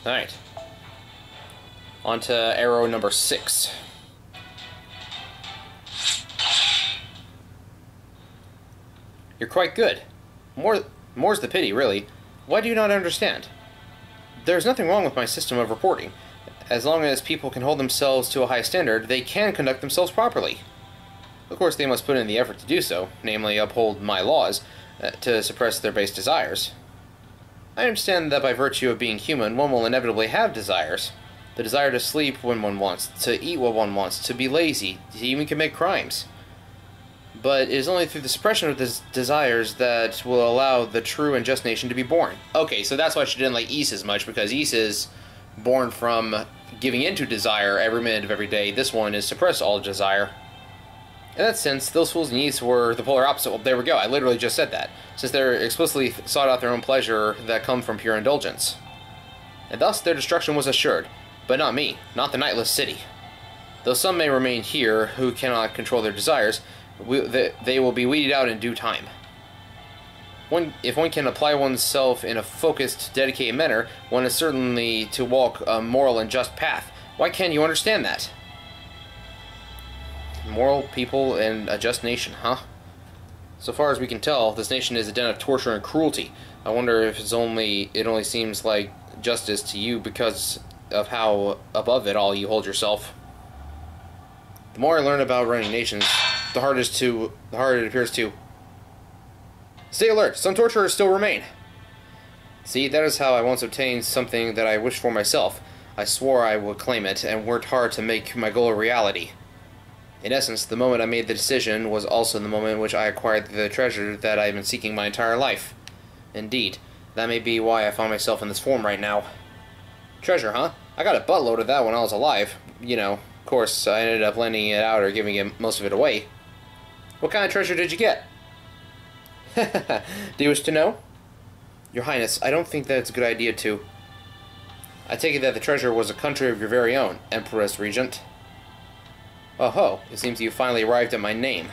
Alright. On to arrow number 6. You're quite good. More's the pity, really. Why do you not understand? There's nothing wrong with my system of reporting. As long as people can hold themselves to a high standard, they can conduct themselves properly. Of course, they must put in the effort to do so, namely uphold my laws, to suppress their base desires. I understand that by virtue of being human, one will inevitably have desires. The desire to sleep when one wants, to eat what one wants, to be lazy, to even commit crimes. But it is only through the suppression of these desires that will allow the true and just nation to be born. Okay, so that's why she didn't like Ys as much, because Ys is born from giving into desire every minute of every day. This one is suppress all desire. In that sense, those fools in Ys were the polar opposite. Well, there we go, I literally just said that. Since they're explicitly sought out their own pleasure that come from pure indulgence. And thus their destruction was assured. But not me, not the Nightless City. Though some may remain here who cannot control their desires, they will be weeded out in due time. If one can apply oneself in a focused, dedicated manner, one is certainly to walk a moral and just path. Why can't you understand that? Moral people and a just nation, huh? So far as we can tell, this nation is a den of torture and cruelty. I wonder if it only seems like justice to you because of how above it all you hold yourself. The more I learn about running nations, the harder it appears to. Stay alert, some torturers still remain. See, that is how I once obtained something that I wished for myself. I swore I would claim it, and worked hard to make my goal a reality. In essence, the moment I made the decision was also the moment in which I acquired the treasure that I have been seeking my entire life. Indeed, that may be why I find myself in this form right now. Treasure, huh? I got a buttload of that when I was alive. You know, of course, I ended up lending it out or giving most of it away. What kind of treasure did you get? Do you wish to know? Your Highness, I don't think that it's a good idea to. I take it that the treasure was a country of your very own, Empress Regent. Oh ho, it seems you finally arrived at my name.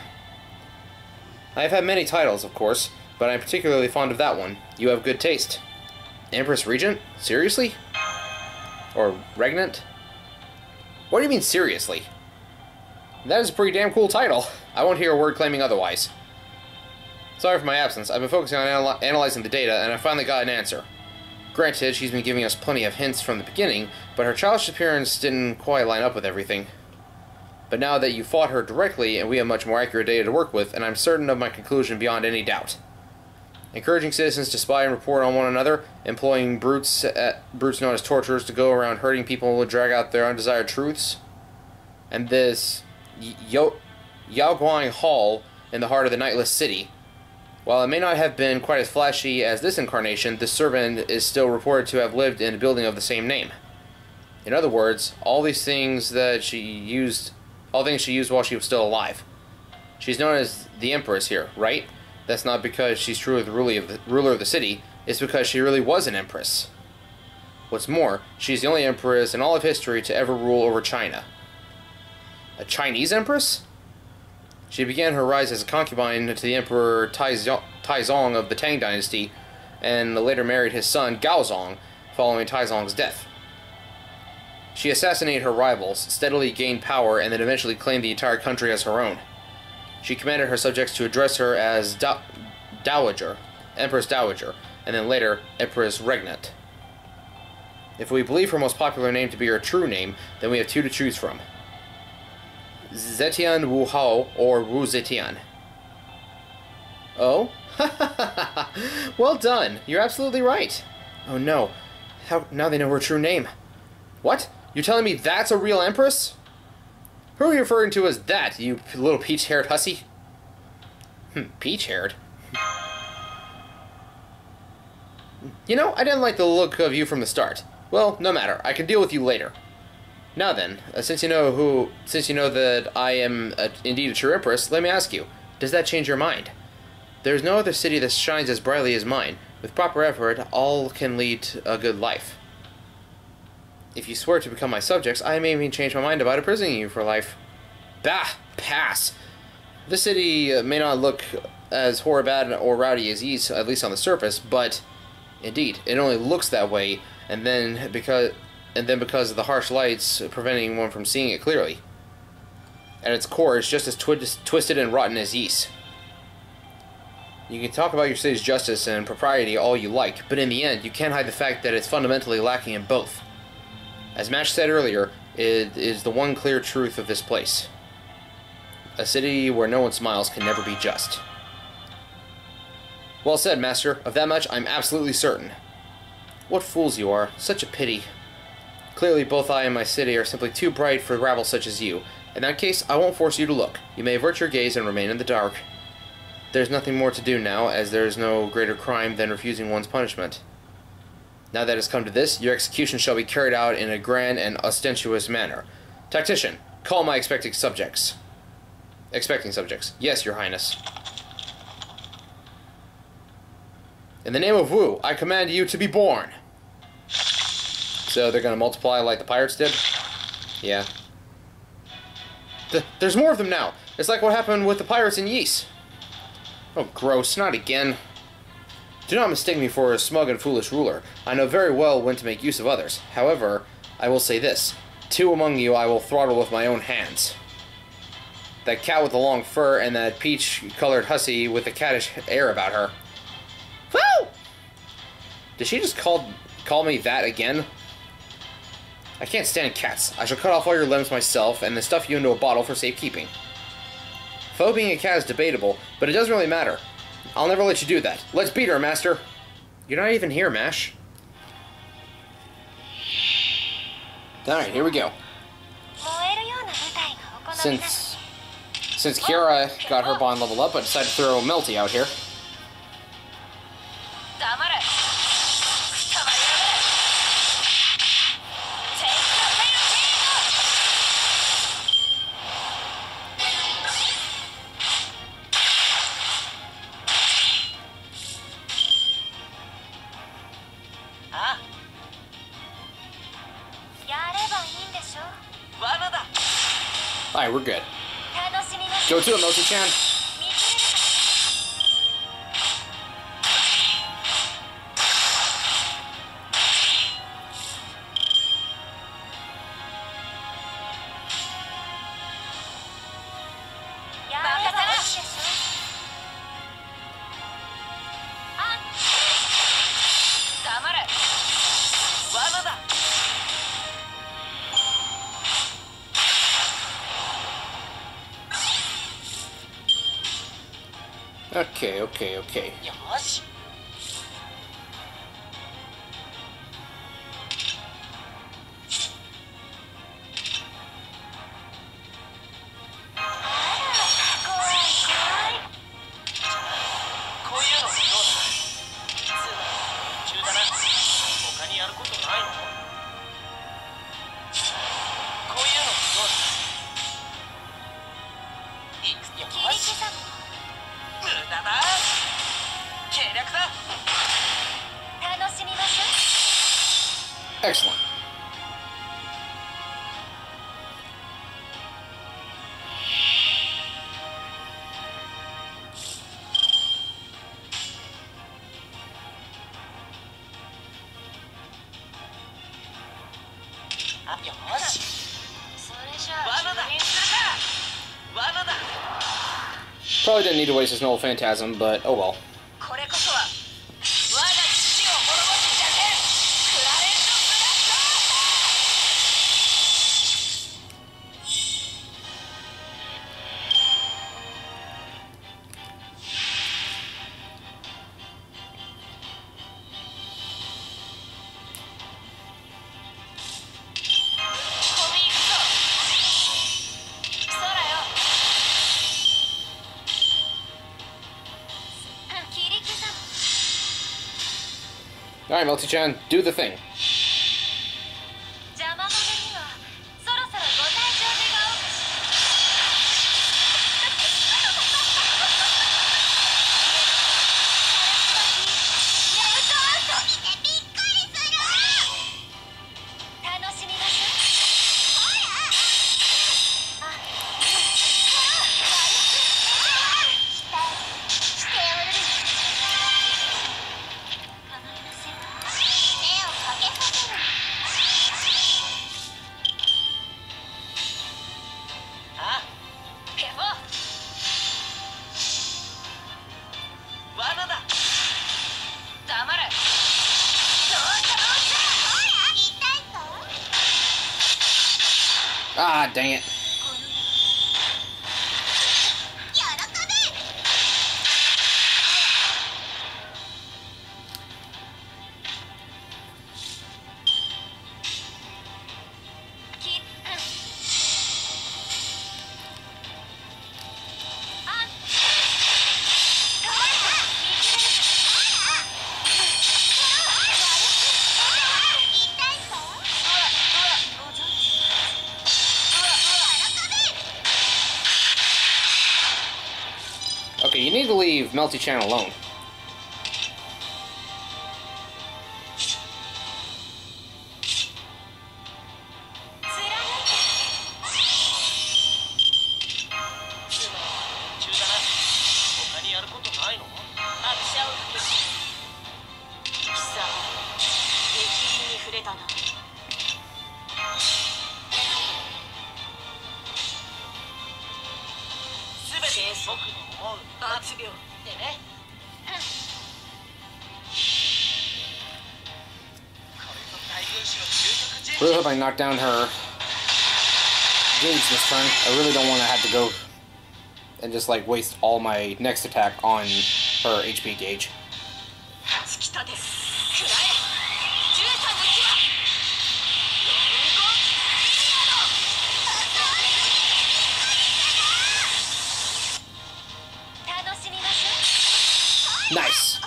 I have had many titles, of course, but I'm particularly fond of that one. You have good taste. Empress Regent? Seriously? Or Regnant? What do you mean, seriously? That is a pretty damn cool title. I won't hear a word claiming otherwise. Sorry for my absence. I've been focusing on analyzing the data, and I finally got an answer. Granted, she's been giving us plenty of hints from the beginning, but her childish appearance didn't quite line up with everything. But now that you fought her directly, and we have much more accurate data to work with, and I'm certain of my conclusion beyond any doubt. Encouraging citizens to spy and report on one another, employing brutes known as torturers to go around hurting people and drag out their undesired truths, and this Yaoguang Hall in the heart of the Nightless City. While it may not have been quite as flashy as this incarnation, the servant is still reported to have lived in a building of the same name. In other words, all things she used while she was still alive. She's known as the Empress here, right? That's not because she's truly the ruler of the city, it's because she really was an empress. What's more, she's the only empress in all of history to ever rule over China. A Chinese empress? She began her rise as a concubine to the Emperor Taizong of the Tang Dynasty, and later married his son Gaozong following Taizong's death. She assassinated her rivals, steadily gained power, and then eventually claimed the entire country as her own. She commanded her subjects to address her as Dowager, Empress Dowager, and then later Empress Regnant. If we believe her most popular name to be her true name, then we have two to choose from. Zetian Wu Hao or Wu Zetian. Oh? Well done! You're absolutely right! Oh no. Now they know her true name. What? You're telling me that's a real empress? Who are you referring to as that, you little peach-haired hussy? Peach-haired? You know, I didn't like the look of you from the start. Well, no matter. I can deal with you later. Now then, since you know that I am indeed a true empress, let me ask you, does that change your mind? There is no other city that shines as brightly as mine. With proper effort, all can lead a good life. If you swear to become my subjects, I may even change my mind about imprisoning you for life. Bah! Pass! This city may not look as horrid, bad, or rowdy as Ys, at least on the surface, but indeed, it only looks that way because of the harsh lights preventing one from seeing it clearly. At its core, it's just as twisted and rotten as yeast. You can talk about your city's justice and propriety all you like, but in the end, you can't hide the fact that it's fundamentally lacking in both. As Mash said earlier, it is the one clear truth of this place. A city where no one smiles can never be just. Well said, Master. Of that much, I'm absolutely certain. What fools you are. Such a pity. Clearly, both I and my city are simply too bright for rabble such as you. In that case, I won't force you to look. You may avert your gaze and remain in the dark. There's nothing more to do now, as there is no greater crime than refusing one's punishment. Now that it's come to this, your execution shall be carried out in a grand and ostentatious manner. Tactician, call my expecting subjects. Expecting subjects. Yes, Your Highness. In the name of Wu, I command you to be born. So they're gonna multiply like the pirates did? Yeah. There's more of them now. It's like what happened with the pirates in Ys. Oh, gross. Not again. Do not mistake me for a smug and foolish ruler. I know very well when to make use of others. However, I will say this. 2 among you I will throttle with my own hands. That cat with the long fur and that peach-colored hussy with the cattish air about her. Woo! Did she just call me that again? I can't stand cats. I shall cut off all your limbs myself and then stuff you into a bottle for safekeeping. Foe being a cat is debatable, but it doesn't really matter. I'll never let you do that. Let's beat her, Master. You're not even here, Mash. Alright, here we go. Since Kiara got her bond level up, I decided to throw Melty out here. Alright, we're good. Go to it, Melty-chan. Okay. Excellent. Probably didn't need to waste his null phantasm, but oh well. Alright, Melty-chan, do the thing. Ah, dang it. Okay, you need to leave Melty-chan alone. Really hope I knock down her gauge this turn. I really don't want to have to go and just like waste all my next attack on her HP gauge. Nice.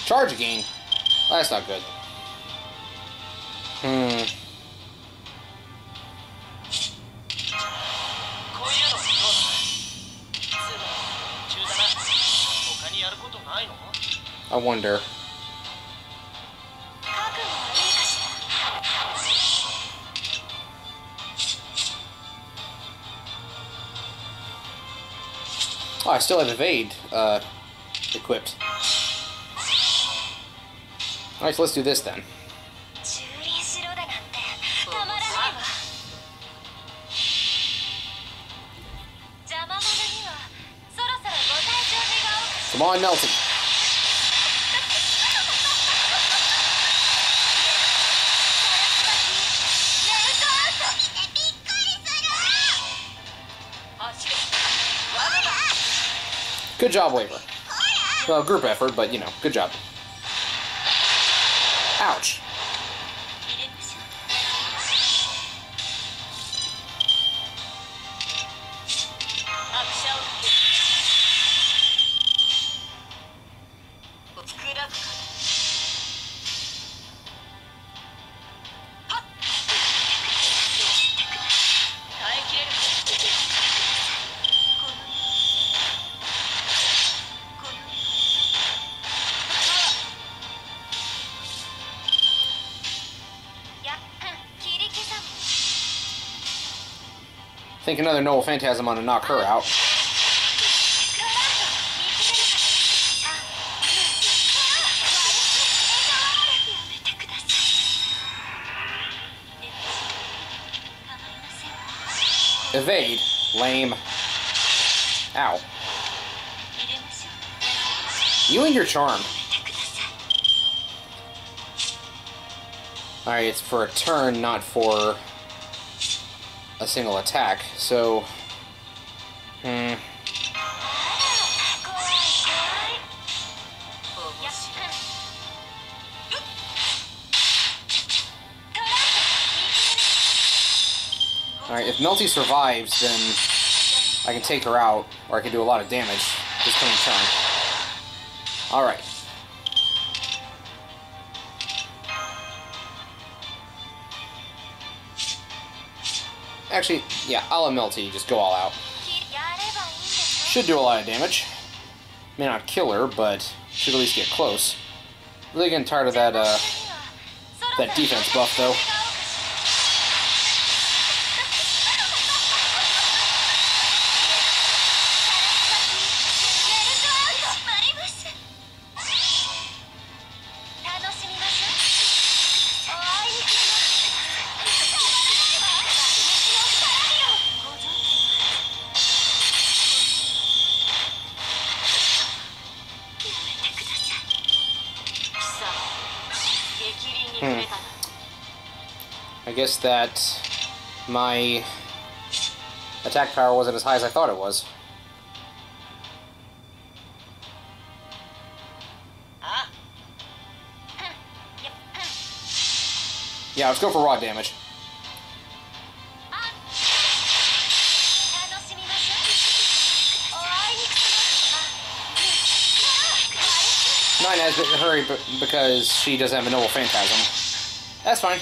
Charge again. That's not good. I wonder. Oh, I still have evade equipped. Alright, so let's do this then. Come on, Melty. Good job, Waver. Well, group effort, but, you know, good job. Ouch. I think another Noble Phantasm on to knock her out. Evade. Lame. Ow. You and your charm. Alright, it's for a turn, not for a single attack, so... Alright, if Melty survives, then I can take her out, or I can do a lot of damage this coming turn. Alright. Actually, yeah, I'll let Melty just go all out. Should do a lot of damage. May not kill her, but should at least get close. Really getting tired of that, that defense buff, though. I guess that my attack power wasn't as high as I thought it was. Yeah, let's go for raw damage. 9 has been hurry because she doesn't have a noble phantasm. That's fine.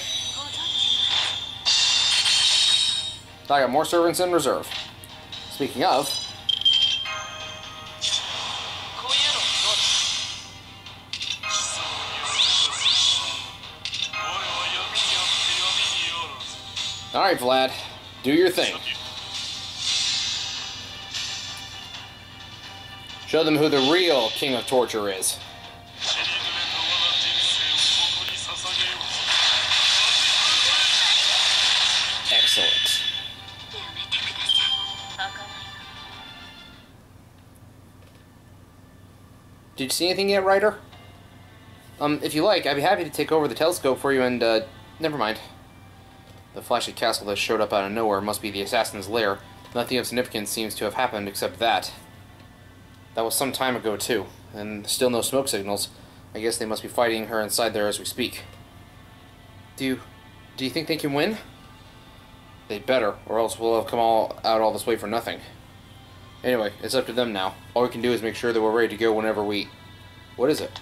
I got more servants in reserve. Speaking of... Alright, Vlad. Do your thing. Show them who the real King of Torture is. Excellent. Did you see anything yet, Ryder? If you like, I'd be happy to take over the telescope for you and, never mind. The flashy castle that showed up out of nowhere must be the assassin's lair. Nothing of significance seems to have happened except that. That was some time ago, too, and still no smoke signals. I guess they must be fighting her inside there as we speak. Do you think they can win? They'd better, or else we'll have come out all this way for nothing. Anyway, it's up to them now. All we can do is make sure that we're ready to go whenever we... What is it?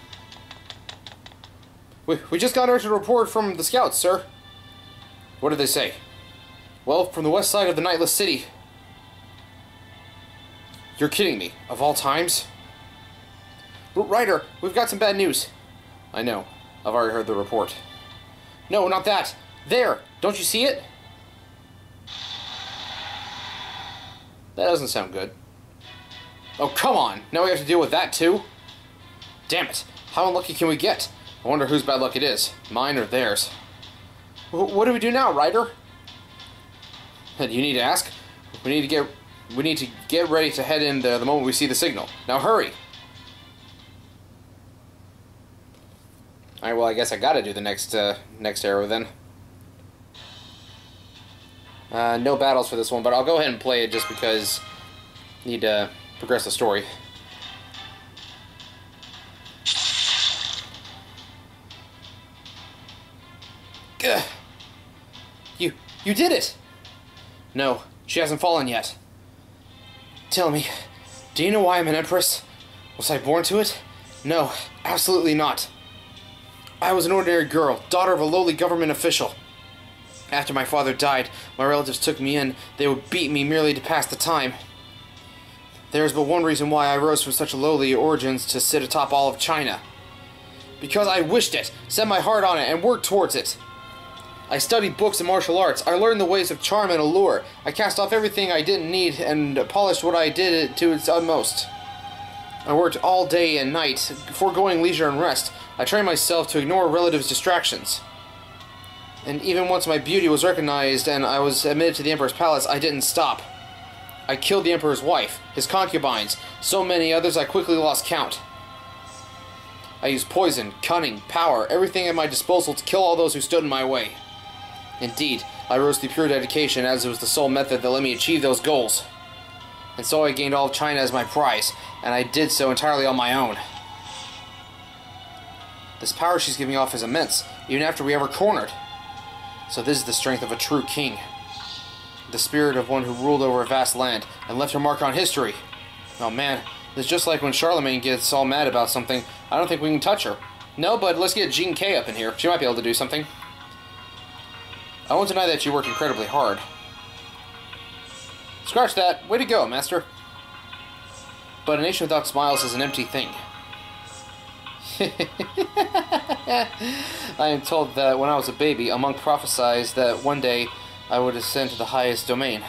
We just got a report from the scouts, sir. What did they say? Well, from the west side of the Nightless City. You're kidding me. Of all times? Ryder, we've got some bad news. I know. I've already heard the report. No, not that. There! Don't you see it? That doesn't sound good. Oh, come on! Now we have to deal with that, too? Damn it! How unlucky can we get? I wonder whose bad luck it is. Mine or theirs. What do we do now, Ryder? You need to ask? We need to get ready to head in there the moment we see the signal. Now hurry! Alright, well, I guess I gotta do the next arrow then. No battles for this one, but I'll go ahead and play it just because I need to progress the story. Gah. You did it! No, she hasn't fallen yet. Tell me, do you know why I'm an empress? Was I born to it? No, absolutely not. I was an ordinary girl, daughter of a lowly government official. After my father died, my relatives took me in. They would beat me merely to pass the time. There is but one reason why I rose from such lowly origins to sit atop all of China. Because I wished it, set my heart on it, and worked towards it. I studied books and martial arts. I learned the ways of charm and allure. I cast off everything I didn't need and polished what I did to its utmost. I worked all day and night, foregoing leisure and rest. I trained myself to ignore relatives' distractions. And even once my beauty was recognized and I was admitted to the Emperor's palace, I didn't stop. I killed the Emperor's wife, his concubines, so many others I quickly lost count. I used poison, cunning, power, everything at my disposal to kill all those who stood in my way. Indeed, I rose through pure dedication as it was the sole method that let me achieve those goals. And so I gained all of China as my prize, and I did so entirely on my own. This power she's giving off is immense, even after we ever cornered. So this is the strength of a true king. The spirit of one who ruled over a vast land and left her mark on history. Oh man, it's just like when Charlemagne gets all mad about something. I don't think we can touch her. No, but let's get Jean K up in here. She might be able to do something. I won't deny that you work incredibly hard. Scratch that. Way to go, master. But a nation without smiles is an empty thing. I am told that when I was a baby, a monk prophesied that one day I would ascend to the highest domain.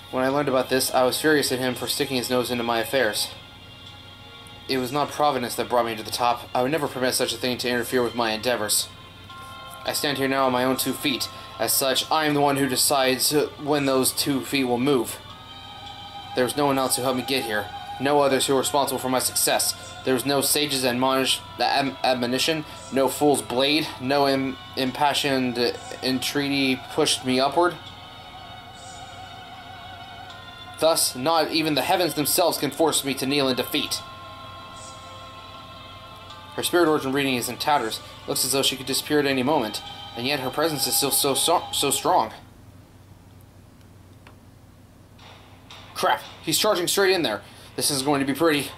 When I learned about this, I was furious at him for sticking his nose into my affairs. It was not Providence that brought me to the top. I would never permit such a thing to interfere with my endeavors. I stand here now on my own 2 feet. As such, I am the one who decides when those 2 feet will move. There was no one else who helped me get here. No others who were responsible for my success. There was no sage's admonition, no fool's blade, no impassioned entreaty pushed me upward. Thus, not even the heavens themselves can force me to kneel in defeat. Her spirit origin reading is in tatters. Looks as though she could disappear at any moment, and yet her presence is still so strong. Crap, he's charging straight in there. This is going to be pretty.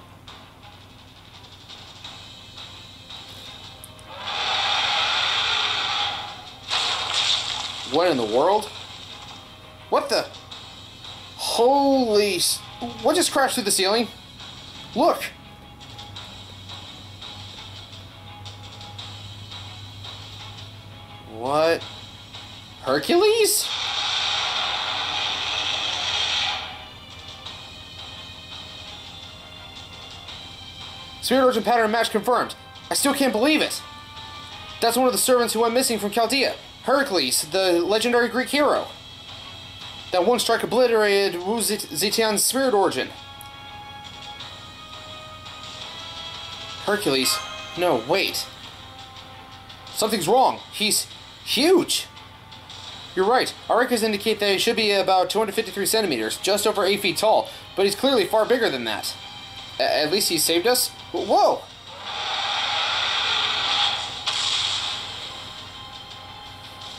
What in the world? What the? Holy... What just crashed through the ceiling? Look! What? Hercules? Spirit origin pattern match confirmed. I still can't believe it. That's one of the servants who went missing from Chaldea. Hercules, the legendary Greek hero. That one strike obliterated Wu Zetian's spirit origin. Hercules? No, wait. Something's wrong. He's huge. You're right. Our records indicate that he should be about 253 centimeters, just over 8 feet tall, but he's clearly far bigger than that. At least he saved us? Whoa!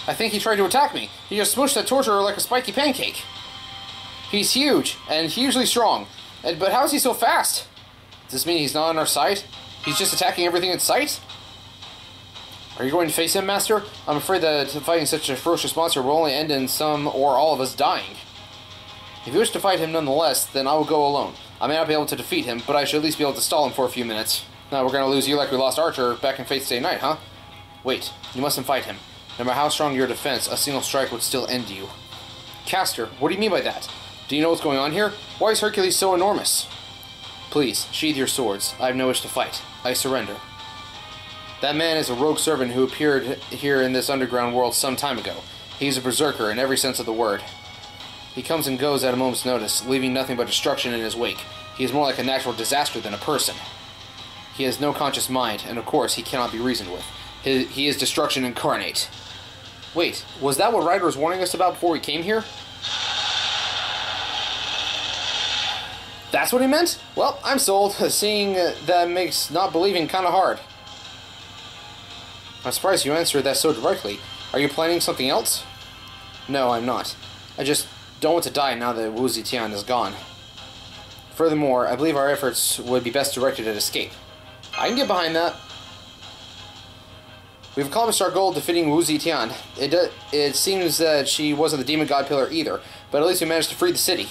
I think he tried to attack me. He just smushed that torturer like a spiky pancake. He's huge, and hugely strong. But how is he so fast? Does this mean he's not on our side? He's just attacking everything in sight? Are you going to face him, Master? I'm afraid that fighting such a ferocious monster will only end in some or all of us dying. If you wish to fight him nonetheless, then I will go alone. I may not be able to defeat him, but I should at least be able to stall him for a few minutes. Now we're going to lose you like we lost Archer back in Fate's Day Night, huh? Wait, you mustn't fight him. No matter how strong your defense, a single strike would still end you. Caster, what do you mean by that? Do you know what's going on here? Why is Hercules so enormous? Please, sheathe your swords. I have no wish to fight. I surrender. That man is a rogue servant who appeared here in this underground world some time ago. He's a berserker in every sense of the word. He comes and goes at a moment's notice, leaving nothing but destruction in his wake. He is more like a natural disaster than a person. He has no conscious mind, and of course he cannot be reasoned with. He is destruction incarnate. Wait, was that what Ryder was warning us about before we came here? That's what he meant? Well, I'm sold. Seeing that makes not believing kind of hard. I'm surprised you answered that so directly. Are you planning something else? No, I'm not. I just don't want to die now that Wu Zetian is gone. Furthermore, I believe our efforts would be best directed at escape. I can get behind that. We've accomplished our goal of defeating Wu Zetian. It seems that she wasn't the demon god pillar either, but at least we managed to free the city.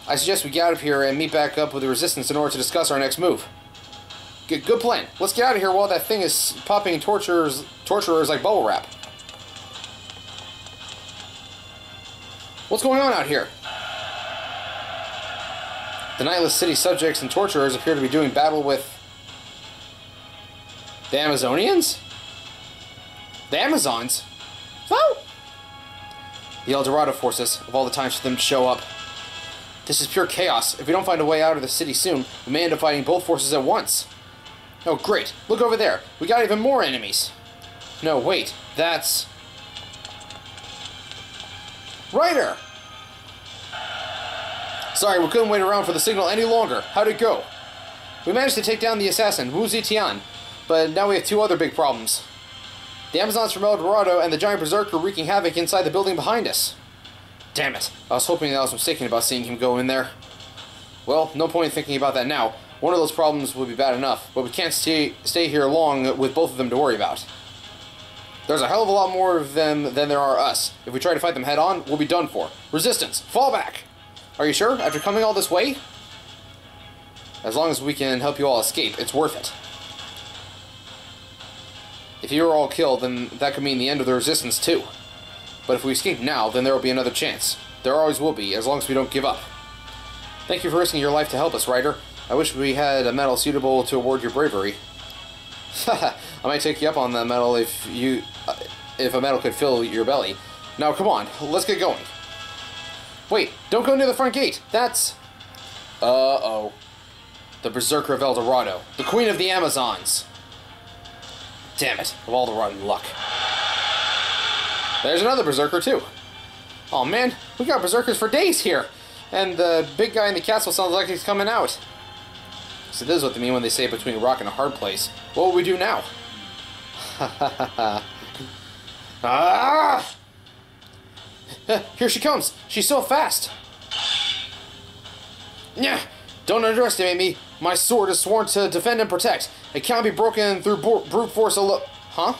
I suggest we get out of here and meet back up with the resistance in order to discuss our next move. Good plan. Let's get out of here while that thing is popping torturers like bubble wrap. What's going on out here? The Nightless City subjects and torturers appear to be doing battle with the Amazonians? The Amazons? Oh! The El Dorado forces, of all the times for them to show up. This is pure chaos. If we don't find a way out of the city soon, we may end up fighting both forces at once. Oh, great. Look over there. We got even more enemies. No, wait. That's... Ryder! Sorry, we couldn't wait around for the signal any longer. How'd it go? We managed to take down the assassin, Wu Zetian, but now we have two other big problems. The Amazons from El Dorado and the giant berserker wreaking havoc inside the building behind us. Damn it. I was hoping that I was mistaken about seeing him go in there. Well, no point in thinking about that now. One of those problems would be bad enough, but we can't stay here long with both of them to worry about. There's a hell of a lot more of them than there are us. If we try to fight them head on, we'll be done for. Resistance! Fall back! Are you sure? After coming all this way? As long as we can help you all escape, it's worth it. If you are all killed, then that could mean the end of the resistance too. But if we escape now, then there will be another chance. There always will be, as long as we don't give up. Thank you for risking your life to help us, Ryder. I wish we had a medal suitable to award your bravery. Haha, I might take you up on that medal if a medal could fill your belly. Now come on, let's get going. Wait, don't go near the front gate. That's... Uh-oh. The Berserker of El Dorado. The Queen of the Amazons. Damn it, of all the rotten luck. There's another Berserker, too. Oh man, we got Berserkers for days here. And the big guy in the castle sounds like he's coming out. So this is what they mean when they say between a rock and a hard place. What will we do now? Ha ha ha ha. Ah! Here she comes. She's so fast. Yeah, don't underestimate me. My sword is sworn to defend and protect. It can't be broken through brute force alone. Huh?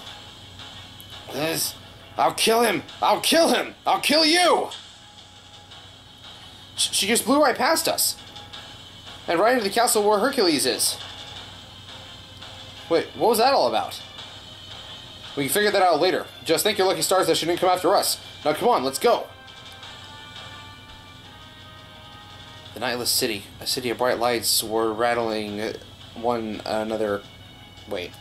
I'll kill him. I'll kill him. I'll kill you. She just blew right past us. And right into the castle where Hercules is. Wait, what was that all about? We can figure that out later. Just thank your lucky stars that she didn't come after us. Now come on, let's go. The Nightless City. A city of bright lights were rattling one another. Wait.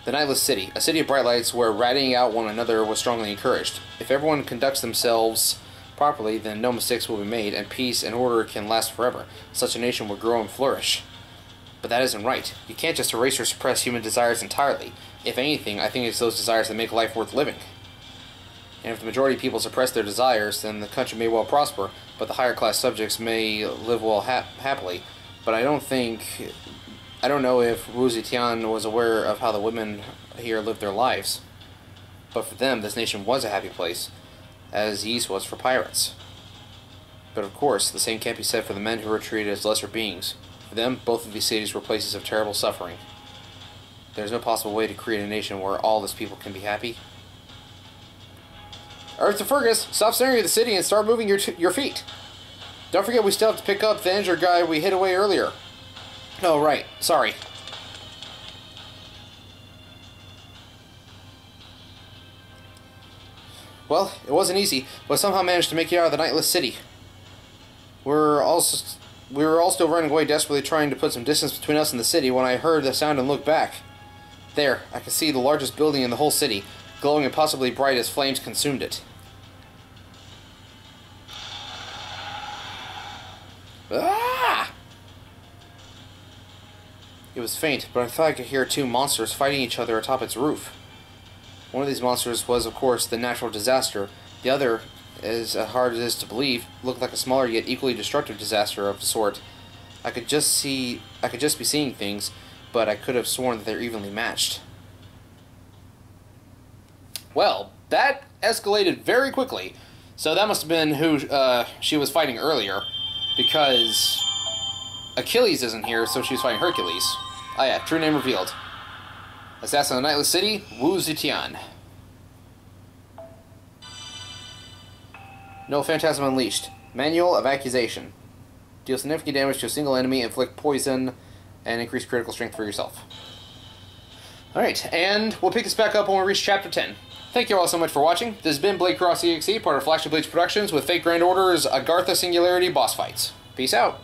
The Nightless City. A city of bright lights where ratting out one another was strongly encouraged. If everyone conducts themselves properly, then no mistakes will be made, and peace and order can last forever. Such a nation will grow and flourish. But that isn't right. You can't just erase or suppress human desires entirely. If anything, I think it's those desires that make life worth living. And if the majority of people suppress their desires, then the country may well prosper, but the higher class subjects may live well happily. But I don't know if Wu Zetian was aware of how the women here lived their lives. But for them, this nation was a happy place, as the East was for pirates. But of course, the same can't be said for the men who were treated as lesser beings. For them, both of these cities were places of terrible suffering. There's no possible way to create a nation where all its people can be happy. Earth to Fergus, stop staring at the city and start moving your feet. Don't forget we still have to pick up the injured guy we hid away earlier. Oh, right. Sorry. Well, it wasn't easy, but somehow managed to make it out of the Nightless City. We were all still running away, desperately trying to put some distance between us and the city when I heard the sound and looked back. There, I could see the largest building in the whole city, glowing and possibly bright as flames consumed it. Ah! It was faint, but I thought I could hear two monsters fighting each other atop its roof. One of these monsters was, of course, the natural disaster. The other, as hard as it is to believe, looked like a smaller yet equally destructive disaster of the sort. I could just be seeing things, but I could have sworn that they're evenly matched. Well, that escalated very quickly. So that must have been who she was fighting earlier, because Achilles isn't here, so she was fighting Hercules. Ah yeah, true name revealed. Assassin of the Nightless City, Wu Zetian. No Phantasm Unleashed. Manual of Accusation. Deal significant damage to a single enemy, inflict poison, and increase critical strength for yourself. Alright, and we'll pick this back up when we reach Chapter 10. Thank you all so much for watching. This has been Blade Cross EXE, part of Flagship Blades Productions, with Fate Grand Order's Agartha Singularity boss fights. Peace out.